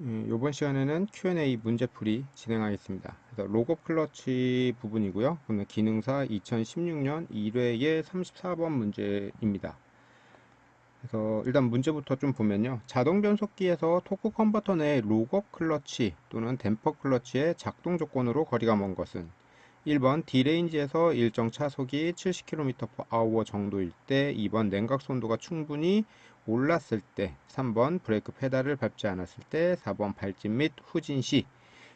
이번 시간에는 Q&A 문제풀이 진행하겠습니다. 그래서 로고 클러치 부분이고요. 그러면 기능사 2016년 1회의 34번 문제입니다. 그래서 일단 문제부터 좀 보면요. 자동 변속기에서 토크 컨버터 내 록업 클러치 또는 댐퍼 클러치의 작동 조건으로 거리가 먼 것은 1번 D레인지에서 일정 차속이 70km/h 정도일 때, 2번 냉각 손도가 충분히 올랐을 때, 3번 브레이크 페달을 밟지 않았을 때, 4번 발진 및 후진 시.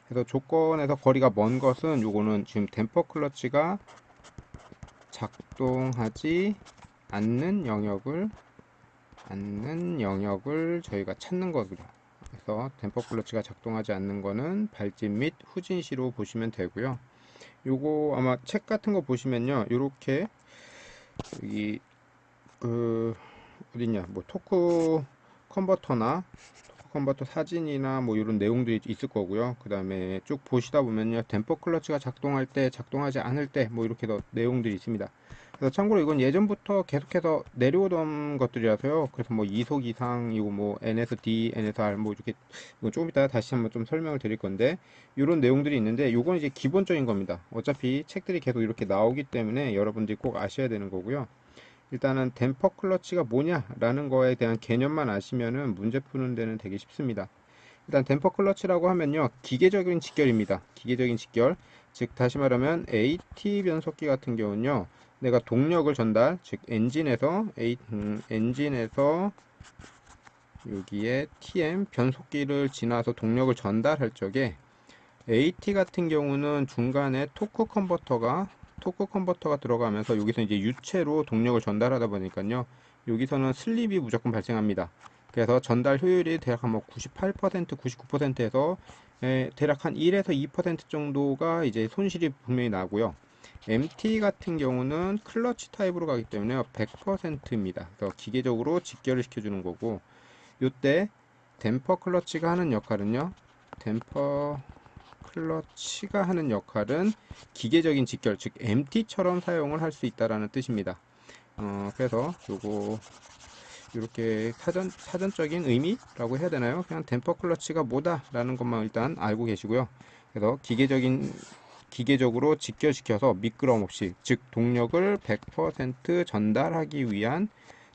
그래서 조건에서 거리가 먼 것은 요거는 지금 댐퍼 클러치가 작동하지 않는 영역을 저희가 찾는 거고요. 그래서 댐퍼 클러치가 작동하지 않는 거는 발진 및 후진 시로 보시면 되고요. 요거 아마 책 같은 거 보시면요, 요렇게 여기 그 어딨냐, 뭐 토크 컨버터 사진이나 뭐 이런 내용들이 있을 거고요. 그 다음에 쭉 보시다 보면요, 댐퍼 클러치가 작동할 때, 작동하지 않을 때 뭐 이렇게 내용들이 있습니다. 그래서 참고로 이건 예전부터 계속해서 내려오던 것들이라서요. 그래서 뭐 2속 이상, 이거 뭐 N에서 D, N에서 R 뭐 이렇게, 이거 조금 이따 다시 한번 좀 설명을 드릴 건데, 이런 내용들이 있는데 요건 이제 기본적인 겁니다. 어차피 책들이 계속 이렇게 나오기 때문에 여러분들이 꼭 아셔야 되는 거고요. 일단은 댐퍼 클러치가 뭐냐라는 거에 대한 개념만 아시면은 문제 푸는 데는 되게 쉽습니다. 일단 댐퍼 클러치라고 하면요, 기계적인 직결입니다. 기계적인 직결. 즉 다시 말하면 AT 변속기 같은 경우는요, 내가 동력을 전달, 즉 엔진에서 여기에 TM 변속기를 지나서 동력을 전달할 적에, AT 같은 경우는 중간에 토크 컨버터가 들어가면서 여기서 이제 유체로 동력을 전달하다 보니까요, 여기서는 슬립이 무조건 발생합니다. 그래서 전달 효율이 대략 한 98%, 99%에서 대략 한 1에서 2% 정도가 이제 손실이 분명히 나고요. MT 같은 경우는 클러치 타입으로 가기 때문에 100%입니다. 그래서 기계적으로 직결을 시켜주는 거고, 이때 댐퍼 클러치가 하는 역할은요, 댐퍼 클러치가 하는 역할은 기계적인 직결, 즉 MT처럼 사용을 할 수 있다라는 뜻입니다. 그래서 요거 이렇게 사전적인 의미라고 해야 되나요? 그냥 댐퍼 클러치가 뭐다라는 것만 일단 알고 계시고요. 그래서 기계적으로 직결시켜서 미끄럼 없이, 즉 동력을 100% 전달하기 위한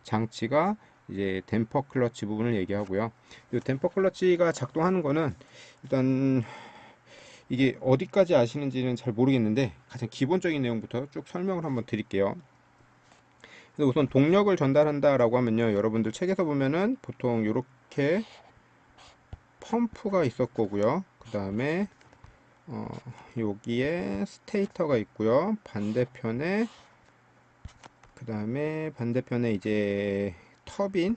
장치가 이제 댐퍼 클러치 부분을 얘기하고요. 이 댐퍼 클러치가 작동하는 거는 일단 이게 어디까지 아시는지는 잘 모르겠는데, 가장 기본적인 내용부터 쭉 설명을 한번 드릴게요. 그래서 우선 동력을 전달한다라고 하면요, 여러분들 책에서 보면은 보통 이렇게 펌프가 있을 거고요. 그 다음에 여기에 스테이터가 있고요. 반대편에 이제 터빈이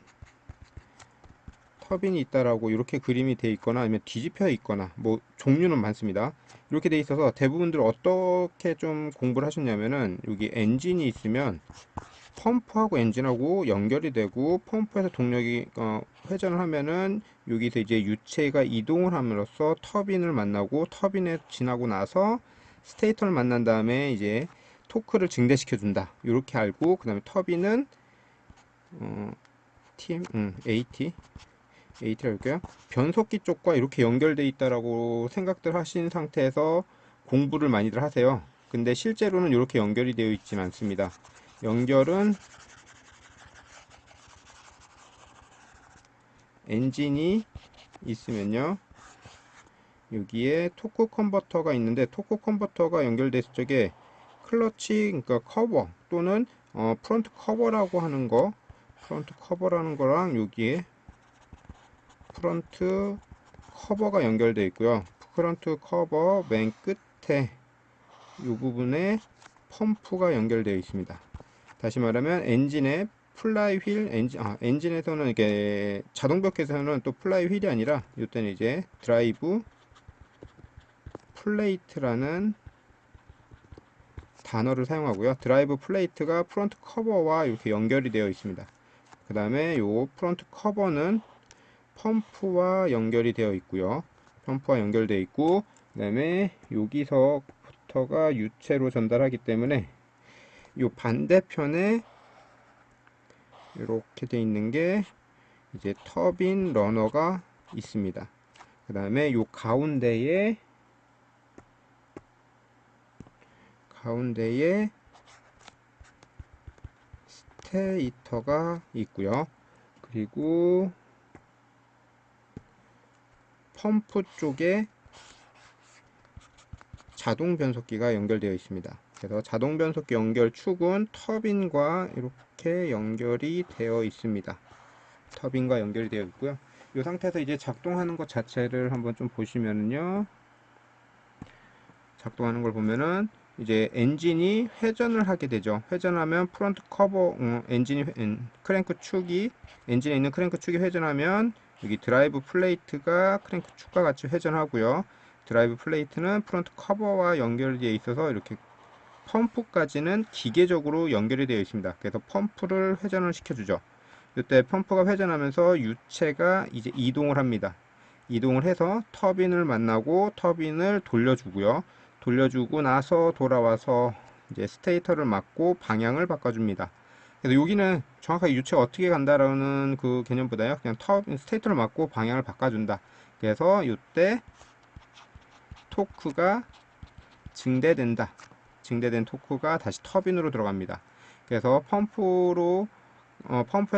있다라고 이렇게 그림이 돼 있거나 아니면 뒤집혀 있거나 뭐 종류는 많습니다. 이렇게 돼 있어서 대부분들 어떻게 좀 공부를 하셨냐면은, 여기 엔진이 있으면 펌프하고 엔진하고 연결이 되고, 펌프에서 동력이 회전을 하면은 여기서 이제 유체가 이동을 함으로써 터빈을 만나고, 터빈에 지나고 나서 스테이터를 만난 다음에 이제 토크를 증대시켜 준다, 이렇게 알고, 그 다음에 터빈은 AT라고 할게요. 변속기 쪽과 이렇게 연결돼 있다라고 생각들 하신 상태에서 공부를 많이들 하세요. 근데 실제로는 이렇게 연결이 되어 있지는 않습니다. 연결은 엔진이 있으면요, 여기에 토크 컨버터가 있는데, 토크 컨버터가 연결됐을 적에 클러치, 그러니까 커버 또는 프론트 커버라는 거랑 여기에 프론트 커버가 연결되어 있고요. 프론트 커버 맨 끝에 이 부분에 펌프가 연결되어 있습니다. 다시 말하면 엔진의 엔진에서는 이게 자동벽에서는 또 플라이 휠이 아니라 이때는 이제 드라이브 플레이트라는 단어를 사용하고요. 드라이브 플레이트가 프론트 커버와 이렇게 연결이 되어 있습니다. 그 다음에 요 프론트 커버는 펌프와 연결이 되어 있고요. 펌프와 연결되어 있고, 그 다음에 여기서부터가 유체로 전달하기 때문에 이 반대편에 이렇게 되어 있는 게 이제 터빈 러너가 있습니다. 그 다음에 요 가운데에 스테이터가 있고요. 그리고 펌프 쪽에 자동 변속기가 연결되어 있습니다. 그래서 자동 변속기 연결 축은 터빈과 이렇게 연결이 되어 있습니다. 터빈과 연결이 되어 있고요. 이 상태에서 이제 작동하는 것 자체를 한번 좀 보시면은요. 작동하는 걸 보면은 이제 엔진이 회전을 하게 되죠. 회전하면 프론트 커버, 크랭크 축이, 엔진에 있는 크랭크 축이 회전하면 여기 드라이브 플레이트가 크랭크 축과 같이 회전하고요. 드라이브 플레이트는 프론트 커버와 연결되어 있어서 이렇게 펌프까지는 기계적으로 연결이 되어 있습니다. 그래서 펌프를 회전을 시켜주죠. 이때 펌프가 회전하면서 유체가 이제 이동을 합니다. 이동을 해서 터빈을 만나고 터빈을 돌려주고요. 돌려주고 나서 돌아와서 이제 스테이터를 맞고 방향을 바꿔줍니다. 그래서 여기는 정확하게 유체가 어떻게 간다라는 그 개념보다요. 그냥 스테이터를 맞고 방향을 바꿔준다. 그래서 이때 토크가 증대된다. 증대된 토크가 다시 터빈으로 들어갑니다. 그래서 펌프에서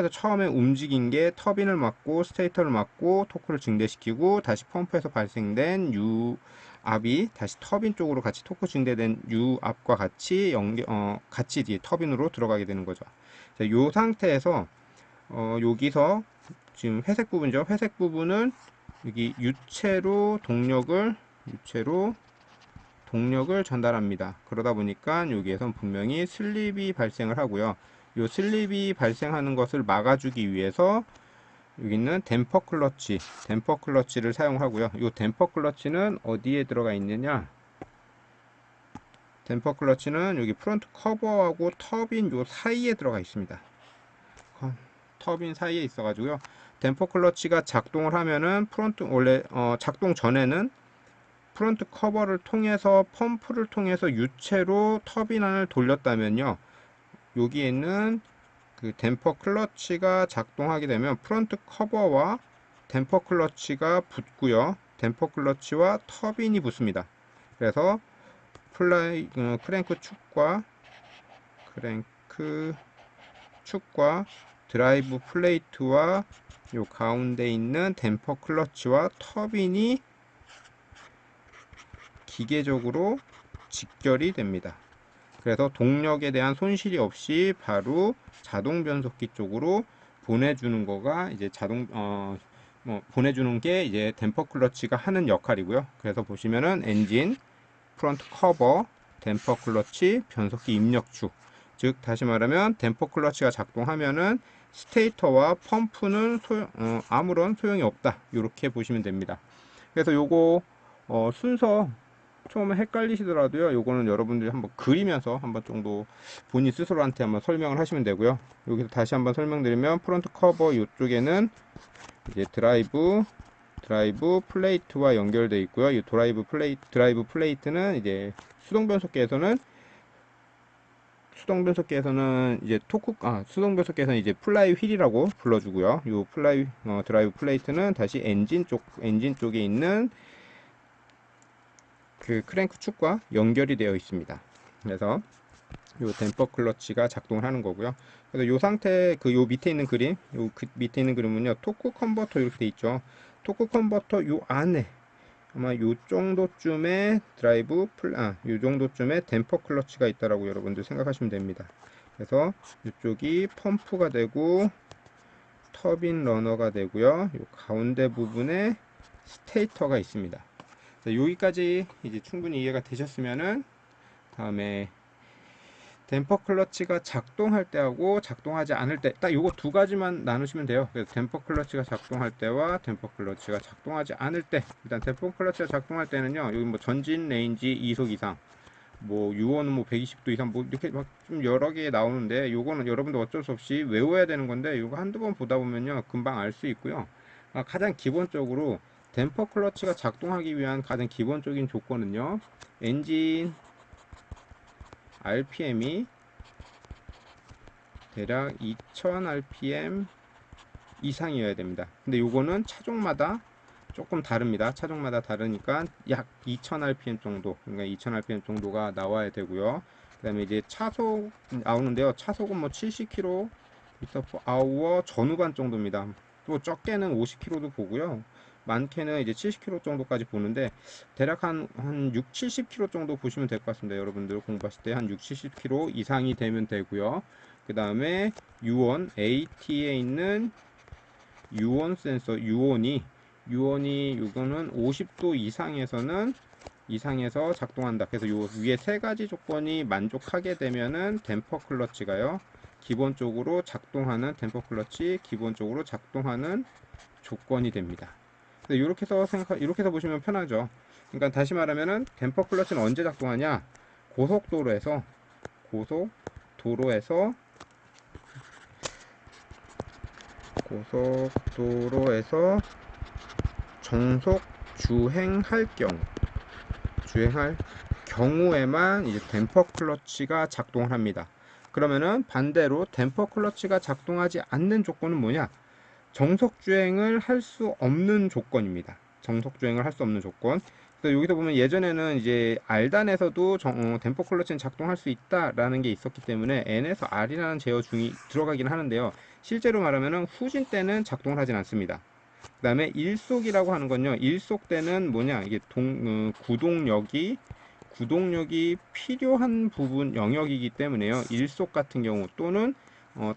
처음에 움직인 게 터빈을 맞고 스테이터를 맞고 토크를 증대시키고 다시 펌프에서 발생된 유압이 다시 터빈 쪽으로 같이 토크 증대된 유압과 같이 같이 이제 터빈으로 들어가게 되는 거죠. 자, 요 상태에서 여기서 지금 회색 부분이죠. 회색 부분은 여기 유체로 동력을 전달합니다. 그러다 보니까 여기에선 분명히 슬립이 발생을 하고요. 이 슬립이 발생하는 것을 막아주기 위해서 여기 있는 댐퍼 클러치를 사용하고요. 이 댐퍼 클러치는 어디에 들어가 있느냐? 댐퍼 클러치는 여기 프론트 커버하고 터빈 요 사이에 들어가 있습니다. 터빈 사이에 있어가지고요. 댐퍼 클러치가 작동을 하면은 원래 작동 전에는 프론트 커버를 통해서 펌프를 통해서 유체로 터빈 안을 돌렸다면요. 여기에 있는 그 댐퍼 클러치가 작동하게 되면 프론트 커버와 댐퍼 클러치가 붙고요. 댐퍼 클러치와 터빈이 붙습니다. 그래서 크랭크 축과 드라이브 플레이트와 요 가운데 있는 댐퍼 클러치와 터빈이 기계적으로 직결이 됩니다. 그래서 동력에 대한 손실이 없이 바로 자동 변속기 쪽으로 보내주는 거가 이제 보내주는 게 이제 댐퍼 클러치가 하는 역할이고요. 그래서 보시면은 엔진, 프론트 커버, 댐퍼 클러치, 변속기 입력축. 즉 다시 말하면 댐퍼 클러치가 작동하면은 스테이터와 펌프는 아무런 소용이 없다. 이렇게 보시면 됩니다. 그래서 요거 순서 처음에 헷갈리시더라도요. 요거는 여러분들이 한번 그리면서 한번 정도 본인 스스로한테 한번 설명을 하시면 되고요. 여기서 다시 한번 설명드리면 프론트 커버 이쪽에는 이제 드라이브 플레이트와 연결되어 있고요. 이 드라이브 플레이트는 이제 수동 변속기에서는 이제 플라이 휠이라고 불러주고요. 이 드라이브 플레이트는 다시 엔진 쪽에 있는 그 크랭크 축과 연결이 되어 있습니다. 그래서 요 댐퍼 클러치가 작동을 하는 거고요. 그래서 요 상태 요 밑에 있는 밑에 있는 그림은요. 토크 컨버터 이렇게 돼 있죠. 토크 컨버터 요 안에 아마 요 정도쯤에 요 정도쯤에 댐퍼 클러치가 있다라고 여러분들 생각하시면 됩니다. 그래서 이쪽이 펌프가 되고 터빈 러너가 되고요. 요 가운데 부분에 스테이터가 있습니다. 자, 여기까지 이제 충분히 이해가 되셨으면은 다음에 댐퍼 클러치가 작동할 때하고 작동하지 않을 때 딱 요거 두 가지만 나누시면 돼요. 그래서 댐퍼 클러치가 작동할 때와 댐퍼 클러치가 작동하지 않을 때, 일단 댐퍼 클러치가 작동할 때는요, 여기 뭐 전진 레인지 2속 이상, 뭐 유어는 뭐 120도 이상, 뭐 이렇게 막 좀 여러 개 나오는데 요거는 여러분도 어쩔 수 없이 외워야 되는 건데 요거 한두 번 보다 보면요 금방 알 수 있고요. 가장 기본적으로 댐퍼 클러치가 작동하기 위한 가장 기본적인 조건은요, 엔진 RPM이 대략 2000 RPM 이상이어야 됩니다. 근데 요거는 차종마다 조금 다릅니다. 차종마다 다르니까 약 2000rpm 정도, 그러니까 2000rpm 정도가 나와야 되고요. 그 다음에 이제 차속 나오는데요. 차속은 뭐 70km per 전후반 정도입니다. 또 적게는 50km도 보고요. 많게는 이제 70km 정도까지 보는데 대략 한 6, 70km 정도 보시면 될 것 같습니다. 여러분들 공부하실 때 한 6, 70km 이상이 되면 되고요. 그 다음에 유온, AT에 있는 유온 센서, 유온이 이거는 50도 이상에서 작동한다. 그래서 요 위에 세 가지 조건이 만족하게 되면은 댐퍼 클러치가요. 댐퍼 클러치 기본적으로 작동하는 조건이 됩니다. 이렇게 해서 보시면 편하죠. 그러니까 다시 말하면은 댐퍼 클러치는 언제 작동하냐? 고속도로에서 고속도로에서 고속도로에서 정속 주행할 경우에만 이제 댐퍼 클러치가 작동을 합니다. 그러면은 반대로 댐퍼 클러치가 작동하지 않는 조건은 뭐냐? 정속 주행을 할 수 없는 조건입니다. 정속 주행을 할 수 없는 조건. 그래서 여기서 보면 예전에는 이제 R단에서도 댐퍼 클러치는 작동할 수 있다라는 게 있었기 때문에 N에서 R이라는 제어 중이 들어가긴 하는데요. 실제로 말하면은 후진 때는 작동을 하진 않습니다. 그 다음에 일속이라고 하는 건요. 일속 때는 뭐냐? 이게 구동력이 필요한 부분 영역이기 때문에요. 일속 같은 경우 또는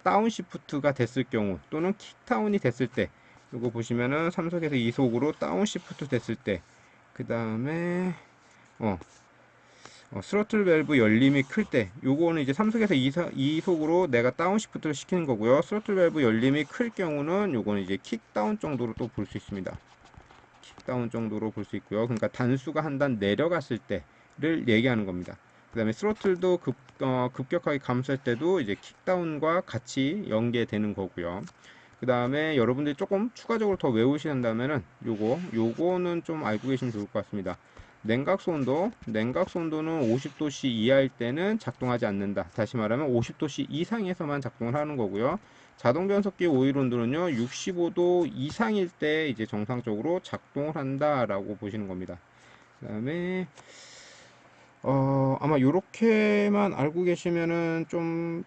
다운시프트가 됐을 경우 또는 킥다운이 됐을 때 이거 보시면은 3속에서 2속으로 다운시프트 됐을 때 그 다음에 스로틀 밸브 열림이 클 때 요거는 이제 3속에서 2속으로 내가 다운시프트를 시키는 거고요. 스로틀 밸브 열림이 클 경우는 요거는 이제 킥다운 정도로 또 볼 수 있습니다. 킥다운 정도로 볼 수 있고요. 그러니까 단수가 한 단 내려갔을 때를 얘기하는 겁니다. 그 다음에 스로틀도 급격하게 감소할 때도 이제 킥다운과 같이 연계되는 거고요. 그 다음에 여러분들이 조금 추가적으로 더 외우신다면은 요거는 좀 알고 계시면 좋을 것 같습니다. 냉각수온도는 50도씨 이하일 때는 작동하지 않는다. 다시 말하면 50도씨 이상에서만 작동을 하는 거고요. 자동 변속기 오일 온도는요 65도 이상일 때 이제 정상적으로 작동을 한다라고 보시는 겁니다. 그 다음에 아마 이렇게만 알고 계시면은 좀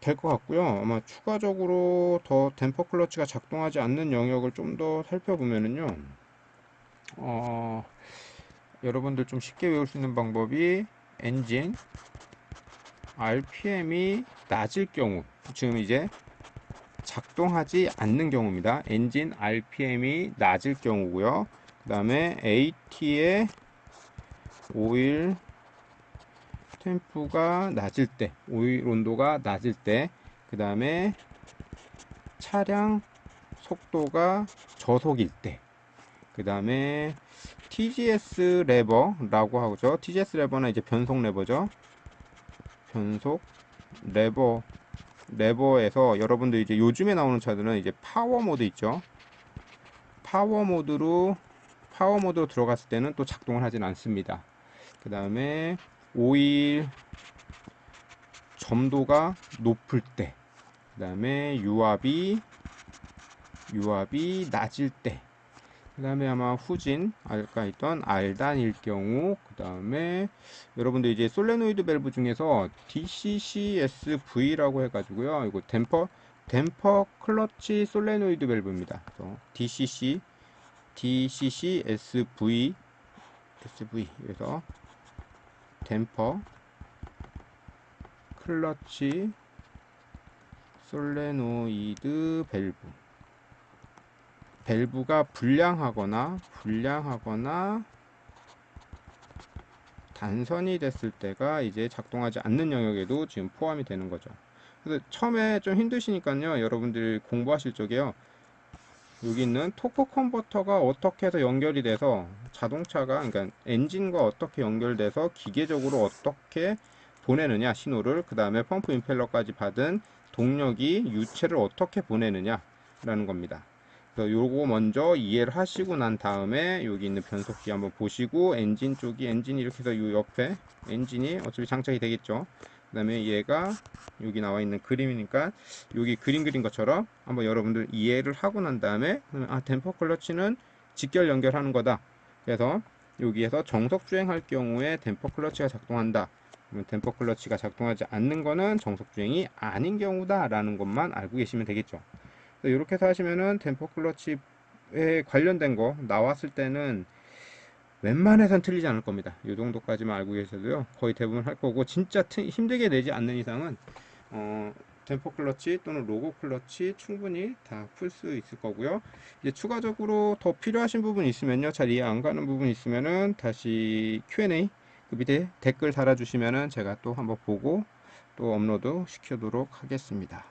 될 것 같고요. 아마 추가적으로 더 댐퍼 클러치가 작동하지 않는 영역을 좀 더 살펴보면은요. 여러분들 좀 쉽게 외울 수 있는 방법이 엔진 RPM이 낮을 경우, 지금 이제 작동하지 않는 경우입니다. 엔진 RPM이 낮을 경우고요. 그 다음에 AT의 오일 템프가 낮을 때, 오일 온도가 낮을 때, 그 다음에 차량 속도가 저속일 때, 그 다음에 TGS 레버라고 하죠. TGS 레버는 이제 변속 레버죠. 변속 레버에서 여러분들 이제 요즘에 나오는 차들은 이제 파워 모드 있죠. 파워 모드로 들어갔을 때는 또 작동을 하진 않습니다. 그 다음에 오일 점도가 높을 때, 그 다음에 유압이 낮을 때, 그 다음에 아마 후진 아까 있던 R단일 경우, 그 다음에 여러분들 이제 솔레노이드 밸브 중에서 DCCSV라고 해가지고요. 이거 댐퍼 클러치 솔레노이드 밸브입니다. 그래서 DCCSV 그래서 댐퍼 클러치 솔레노이드 밸브가 불량하거나 단선이 됐을 때가 이제 작동하지 않는 영역에도 지금 포함이 되는 거죠. 그래서 처음에 좀 힘드시니까요. 여러분들 공부하실 적에요. 여기 있는 토크 컨버터가 어떻게 해서 연결이 돼서 자동차가, 그러니까 엔진과 어떻게 연결돼서 기계적으로 어떻게 보내느냐 신호를, 그 다음에 펌프 임펠러까지 받은 동력이 유체를 어떻게 보내느냐 라는 겁니다. 그래서 요거 먼저 이해를 하시고 난 다음에 여기 있는 변속기 한번 보시고, 엔진이 이렇게 해서 요 옆에 엔진이 어차피 장착이 되겠죠. 그 다음에 얘가 여기 나와 있는 그림이니까 여기 그린 것처럼 한번 여러분들 이해를 하고 난 다음에 댐퍼 클러치는 직결 연결하는 거다. 그래서 여기에서 정석 주행할 경우에 댐퍼 클러치가 작동한다. 그러면 댐퍼 클러치가 작동하지 않는 거는 정석 주행이 아닌 경우다 라는 것만 알고 계시면 되겠죠. 이렇게 해서 하시면은 댐퍼 클러치에 관련된 거 나왔을 때는 웬만해선 틀리지 않을 겁니다. 이 정도까지만 알고 계셔도요, 거의 대부분 할 거고, 진짜 힘들게 내지 않는 이상은 댐퍼 클러치 또는 로고 클러치 충분히 다 풀 수 있을 거고요. 이제 추가적으로 더 필요하신 부분이 있으면요, 잘 이해 안 가는 부분이 있으면은 다시 Q&A 그 밑에 댓글 달아주시면은 제가 또 한번 보고 또 업로드 시키도록 하겠습니다.